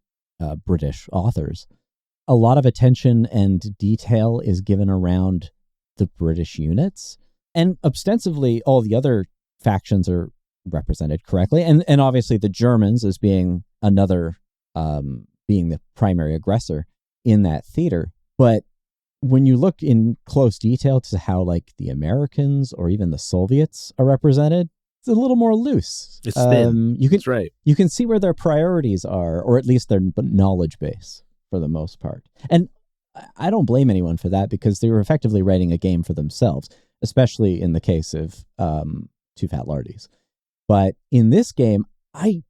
British authors, a lot of attention and detail is given around the British units. And ostensibly, all the other factions are represented correctly. And obviously the Germans as being another, being the primary aggressor in that theater. But when you look in close detail to how like the Americans or even the Soviets are represented, it's a little more loose. It's thin. That's right. You can see where their priorities are, or at least their knowledge base for the most part. And I don't blame anyone for that because they were effectively writing a game for themselves, especially in the case of Two Fat Lardies. But in this game, I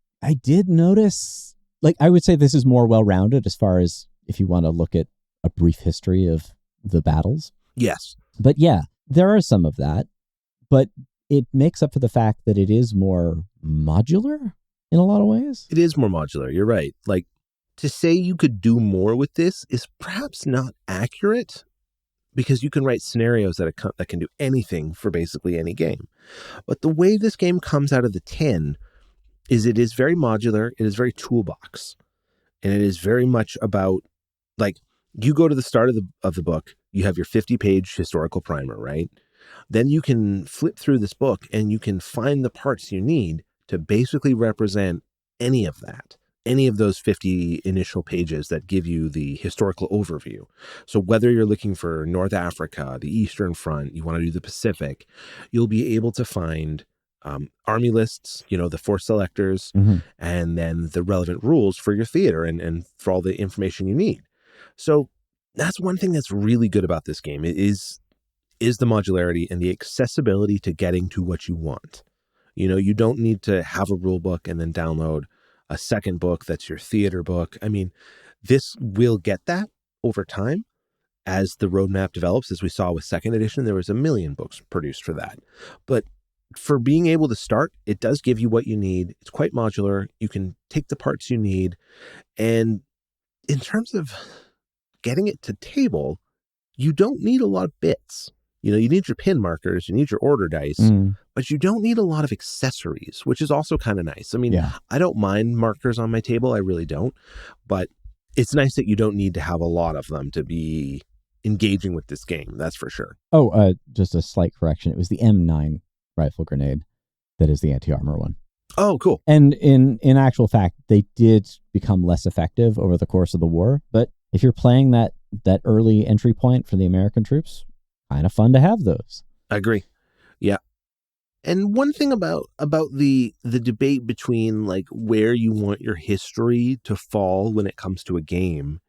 did notice, like, I would say this is more well-rounded as far as if you want to look at a brief history of the battles. Yes. But yeah, there are some of that, but it makes up for the fact that it is more modular in a lot of ways. It is more modular. You're right. Like, to say you could do more with this is perhaps not accurate because you can write scenarios that can do anything for basically any game. But the way this game comes out of the tin is it is very modular. It is very toolbox. And it is very much about, like, you go to the start of the book, you have your 50-page historical primer, right? then you can flip through this book and you can find the parts you need to basically represent any of that, any of those 50 initial pages that give you the historical overview. So whether you're looking for North Africa, the Eastern Front, you want to do the Pacific, you'll be able to find army lists, the force selectors, and then the relevant rules for your theater and for all the information you need. So that's one thing that's really good about this game is the modularity and the accessibility to getting to what you want. You don't need to have a rule book and then download a second book that's your theater book. I mean, this will get that over time as the roadmap develops. As we saw with second edition, there was 1 million books produced for that. But for being able to start, it does give you what you need. It's quite modular. You can take the parts you need. And in terms of getting it to table, you don't need a lot of bits. You need your pin markers, you need your order dice, but you don't need a lot of accessories, which is also kind of nice. I mean, I don't mind markers on my table. I really don't. But it's nice that you don't need to have a lot of them to be engaging with this game. That's for sure. Oh, just a slight correction. It was the M9 rifle grenade that is the anti-armor one. Oh, cool. And in actual fact, they did become less effective over the course of the war. But if you're playing that early entry point for the American troops, kind of fun to have those. I agree. Yeah. And one thing about the debate between like where you want your history to fall when it comes to a game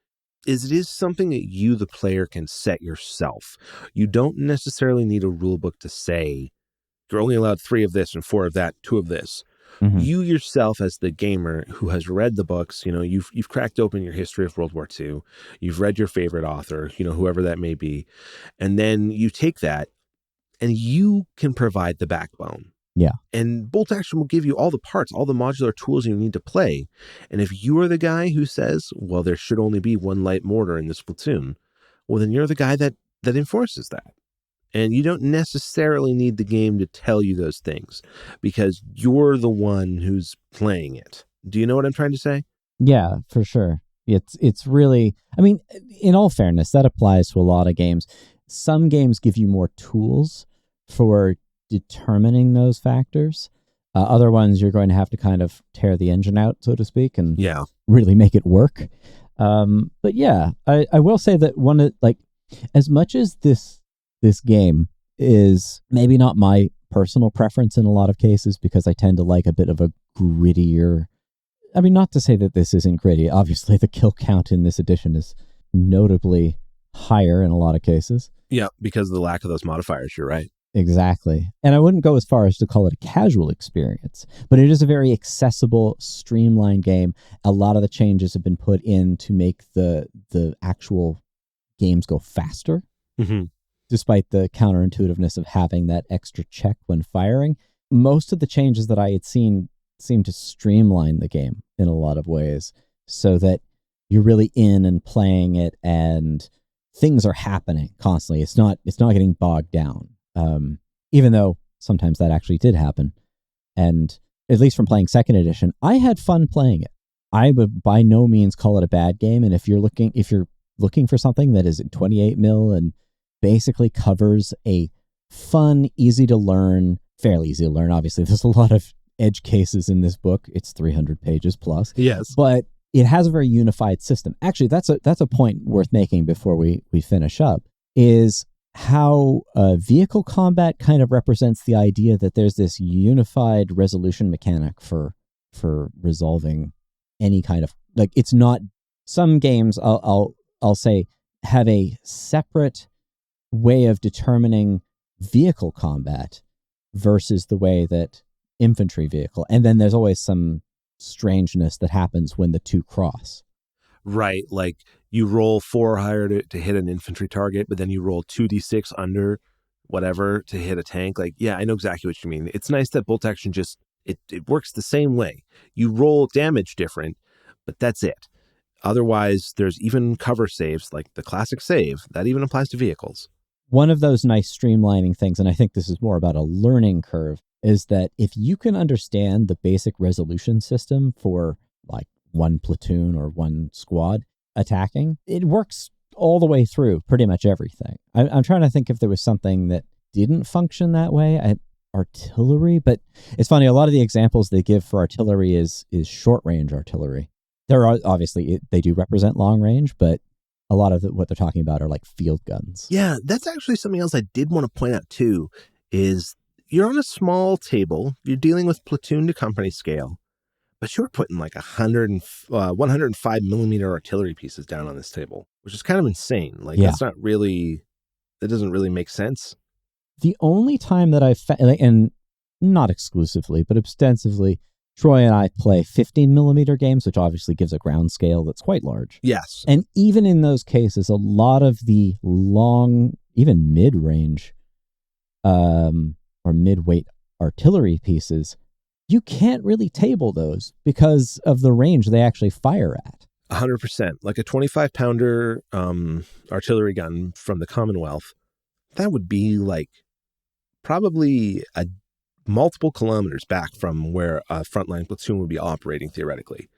is it is something that you, the player, can set yourself. You don't necessarily need a rule book to say you're only allowed 3 of this and 4 of that, 2 of this. You yourself, as the gamer who has read the books, you've cracked open your history of World War II. You've read your favorite author, whoever that may be. And then you take that and you can provide the backbone. Yeah. And Bolt Action will give you all the parts, all the modular tools you need to play. And if you are the guy who says, well, there should only be 1 light mortar in this platoon, well, then you're the guy that enforces that. And you don't necessarily need the game to tell you those things because you're the one who's playing it. Do you know what I'm trying to say? Yeah, for sure. It's really, I mean, in all fairness, that applies to a lot of games. Some games give you more tools for determining those factors. Other ones, you're going to have to kind of tear the engine out, so to speak, and really make it work. But yeah, I will say that one of, like, as much as this game is maybe not my personal preference in a lot of cases because I tend to like a bit of a grittier. I mean, not to say that this isn't gritty. Obviously, the kill count in this edition is notably higher in a lot of cases. Yeah, because of the lack of those modifiers. You're right. Exactly. And I wouldn't go as far as to call it a casual experience, but it is a very accessible, streamlined game. A lot of the changes have been put in to make the actual games go faster. Despite the counterintuitiveness of having that extra check when firing. Most of the changes that I had seen seem to streamline the game in a lot of ways so that you're really in and playing it and things are happening constantly. It's not getting bogged down. Even though sometimes that actually did happen. And at least from playing second edition, I had fun playing it. I would by no means call it a bad game. And if you're looking for something that is 28 mil and basically covers a fun, easy to learn, fairly easy to learn. Obviously, there's a lot of edge cases in this book. It's 300 pages plus. Yes. But it has a very unified system. Actually, that's a point worth making before we finish up, is how vehicle combat kind of represents the idea that there's this unified resolution mechanic for resolving any kind of, like, it's not, some games I'll say have a separate way of determining vehicle combat versus the way that infantry vehicle. And then there's always some strangeness that happens when the two cross. Right. Like you roll 4 higher to hit an infantry target, but then you roll 2d6 under whatever to hit a tank. Like, yeah, I know exactly what you mean. It's nice that Bolt Action just, it works the same way. You roll damage different, but that's it. Otherwise, there's even cover saves, like the classic save, that even applies to vehicles. One of those nice streamlining things, and I think this is more about a learning curve, is that if you can understand the basic resolution system for like one platoon or one squad attacking, it works all the way through pretty much everything. I'm trying to think if there was something that didn't function that way. Artillery, but it's funny. A lot of the examples they give for artillery is short range artillery. There are obviously they do represent long range, but a lot of what they're talking about are like field guns. Yeah, that's actually something else I did want to point out too, is you're on a small table, you're dealing with platoon to company scale, but you're putting like 105 millimeter artillery pieces down on this table, which is kind of insane. Like that doesn't really make sense. The only time that I've and not exclusively, but extensively, Troy and I play 15 millimeter games, which obviously gives a ground scale that's quite large. Yes. And even in those cases, a lot of the long, even mid-range or mid-weight artillery pieces, you can't really table those because of the range they actually fire at. 100%. Like a 25-pounder artillery gun from the Commonwealth, that would be like probably multiple kilometers back from where a frontline platoon would be operating theoretically.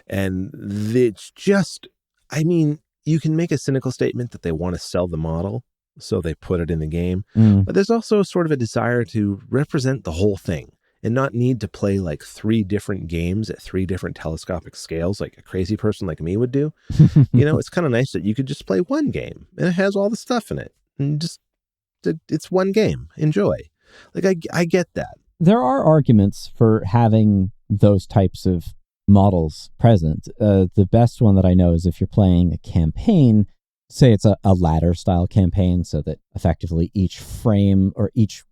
And it's just, I mean, you can make a cynical statement that they want to sell the model, so they put it in the game. But there's also sort of a desire to represent the whole thing and not need to play like 3 different games at 3 different telescopic scales like a crazy person like me would do. It's kind of nice that you could just play one game and it has all the stuff in it. And just, it's one game. Enjoy. Like, I get that. There are arguments for having those types of models present. The best one that I know is if you're playing a campaign, say it's a ladder style campaign, so that effectively each frame or each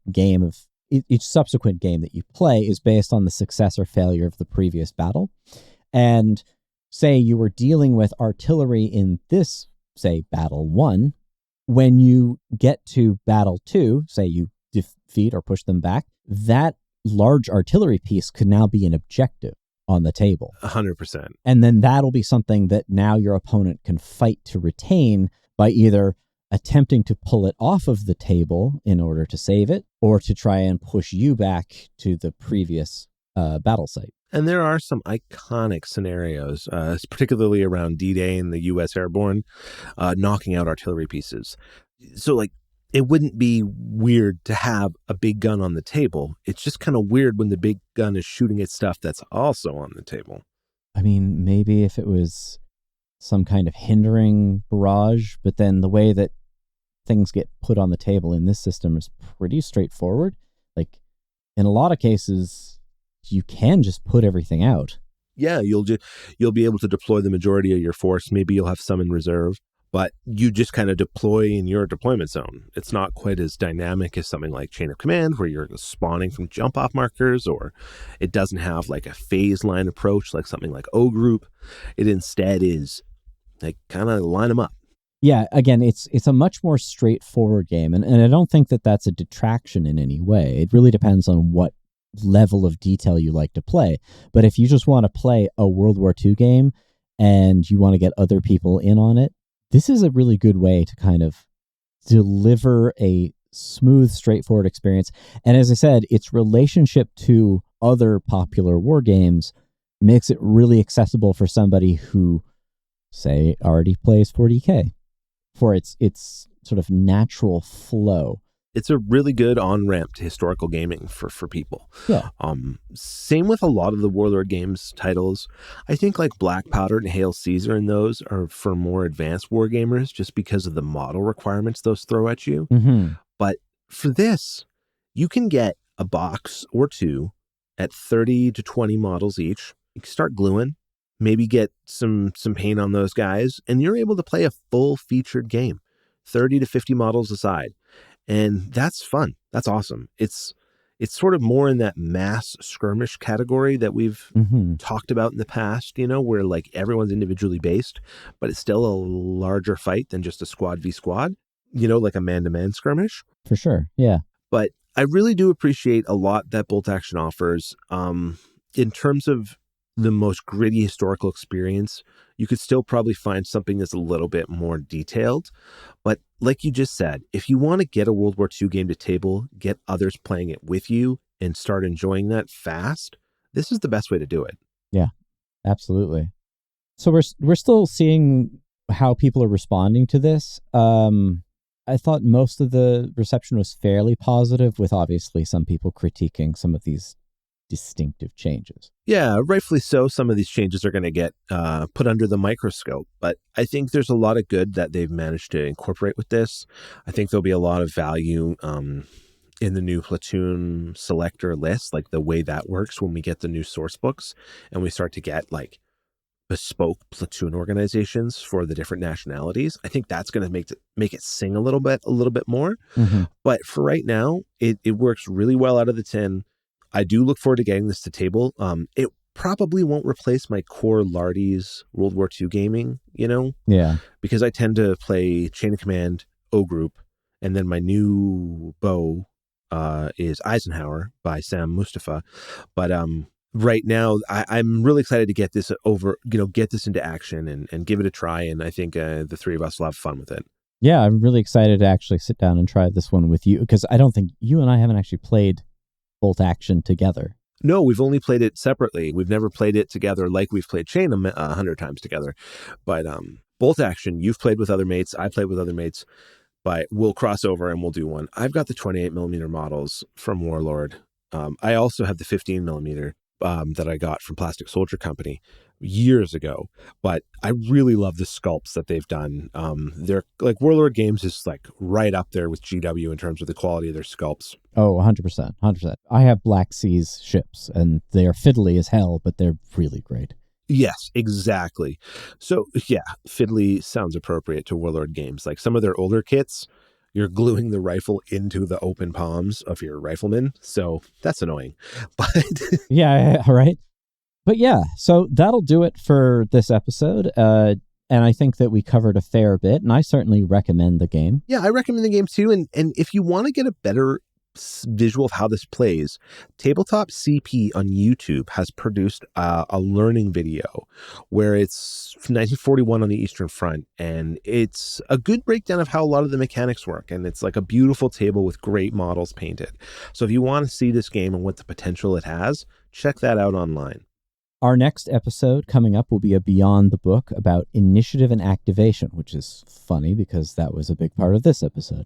subsequent game that you play is based on the success or failure of the previous battle. And say you were dealing with artillery in this, say, battle 1, when you get to battle 2, say you defeat or push them back, that large artillery piece could now be an objective on the table. 100%. And then that'll be something that now your opponent can fight to retain by either attempting to pull it off of the table in order to save it, or to try and push you back to the previous battle site. And there are some iconic scenarios, particularly around D-Day and the U.S. Airborne, knocking out artillery pieces. So, like, it wouldn't be weird to have a big gun on the table. It's just kind of weird when the big gun is shooting at stuff that's also on the table. I mean, maybe if it was some kind of hindering barrage, but then the way that things get put on the table in this system is pretty straightforward. Like, in a lot of cases, you can just put everything out. Yeah, you'll be able to deploy the majority of your force. Maybe you'll have some in reserve, but you just kind of deploy in your deployment zone. It's not quite as dynamic as something like Chain of Command, where you're spawning from jump off markers, or it doesn't have like a phase line approach like something like O Group. It instead is like kind of line them up. Yeah, again, it's a much more straightforward game, and I don't think that that's a detraction in any way. It really depends on what level of detail you like to play. But if you just want to play a World War II game and you want to get other people in on it, this is a really good way to kind of deliver a smooth, straightforward experience. And as I said, its relationship to other popular war games makes it really accessible for somebody who, say, already plays 40K, for its sort of natural flow. It's a really good on-ramp to historical gaming for people. Yeah. Same with a lot of the Warlord Games titles. I think like Black Powder and Hail Caesar and those are for more advanced war gamers just because of the model requirements those throw at you. Mm-hmm. But for this, you can get a box or two at 30 to 20 models each. You can start gluing, maybe get some paint on those guys, and you're able to play a full featured game, 30 to 50 models aside. And that's fun. That's awesome. It's sort of more in that mass skirmish category that we've talked about in the past, where like everyone's individually based, but it's still a larger fight than just a squad v squad, like a man-to-man skirmish. For sure. Yeah. But I really do appreciate a lot that Bolt Action offers. In terms of the most gritty historical experience, you could still probably find something that's a little bit more detailed. But like you just said, if you want to get a World War II game to table, get others playing it with you, and start enjoying that fast, this is the best way to do it. Yeah, absolutely. So we're still seeing how people are responding to this. I thought most of the reception was fairly positive, with obviously some people critiquing some of these distinctive changes. Yeah, rightfully so. Some of these changes are going to get put under the microscope, but I think there's a lot of good that they've managed to incorporate with this. I think there'll be a lot of value in the new platoon selector list, like the way that works when we get the new source books and we start to get like bespoke platoon organizations for the different nationalities. I think that's going to make it sing a little bit more. Mm-hmm. But for right now, it works really well out of the tin. I do look forward to getting this to table. It probably won't replace my core Lardy's World War II gaming, Yeah. because I tend to play Chain of Command, O Group, and then my new bow is Eisenhower by Sam Mustafa. But right now, I'm really excited to get this get this into action and give it a try. And I think the three of us will have fun with it. Yeah, I'm really excited to actually sit down and try this one with you, because I don't think you and I haven't actually played Bolt Action together. No, we've only played it separately. We've never played it together like we've played Chain 100 times together. But Bolt Action, you've played with other mates. I played with other mates. But we'll cross over and we'll do one. I've got the 28mm models from Warlord. I also have the 15mm that I got from Plastic Soldier Company years ago. But I really love the sculpts that they've done. They're like Warlord Games is like right up there with GW in terms of the quality of their sculpts. Oh, 100%. 100%. I have Black Seas ships, and they are fiddly as hell, but they're really great. Yes, exactly. So, yeah, fiddly sounds appropriate to Warlord Games. Like some of their older kits, you're gluing the rifle into the open palms of your rifleman. So that's annoying. But yeah, right. But yeah, so that'll do it for this episode. And I think that we covered a fair bit, and I certainly recommend the game. Yeah, I recommend the game too. And if you want to get a better visual of how this plays, Tabletop CP on YouTube has produced a learning video where it's 1941 on the Eastern Front, and it's a good breakdown of how a lot of the mechanics work, and it's like a beautiful table with great models painted. So if you want to see this game and what the potential it has, check that out online. Our next episode coming up will be a Beyond the Book about initiative and activation, which is funny because that was a big part of this episode.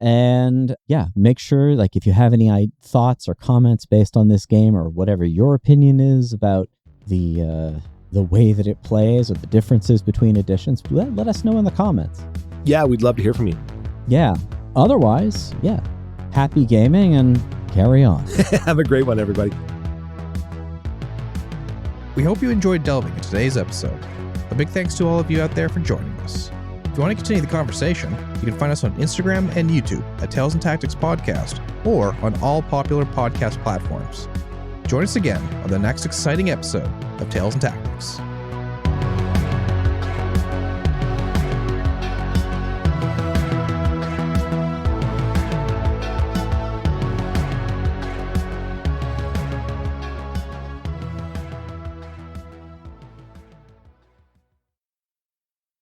And yeah, make sure, like, if you have any thoughts or comments based on this game, or whatever your opinion is about the way that it plays or the differences between editions, let us know in the comments. Yeah, we'd love to hear from you. Yeah. Otherwise, yeah, happy gaming and carry on. Have a great one, everybody. We hope you enjoyed delving into today's episode. A big thanks to all of you out there for joining us. If you want to continue the conversation, you can find us on Instagram and YouTube at Tales and Tactics Podcast, or on all popular podcast platforms. Join us again on the next exciting episode of Tales and Tactics.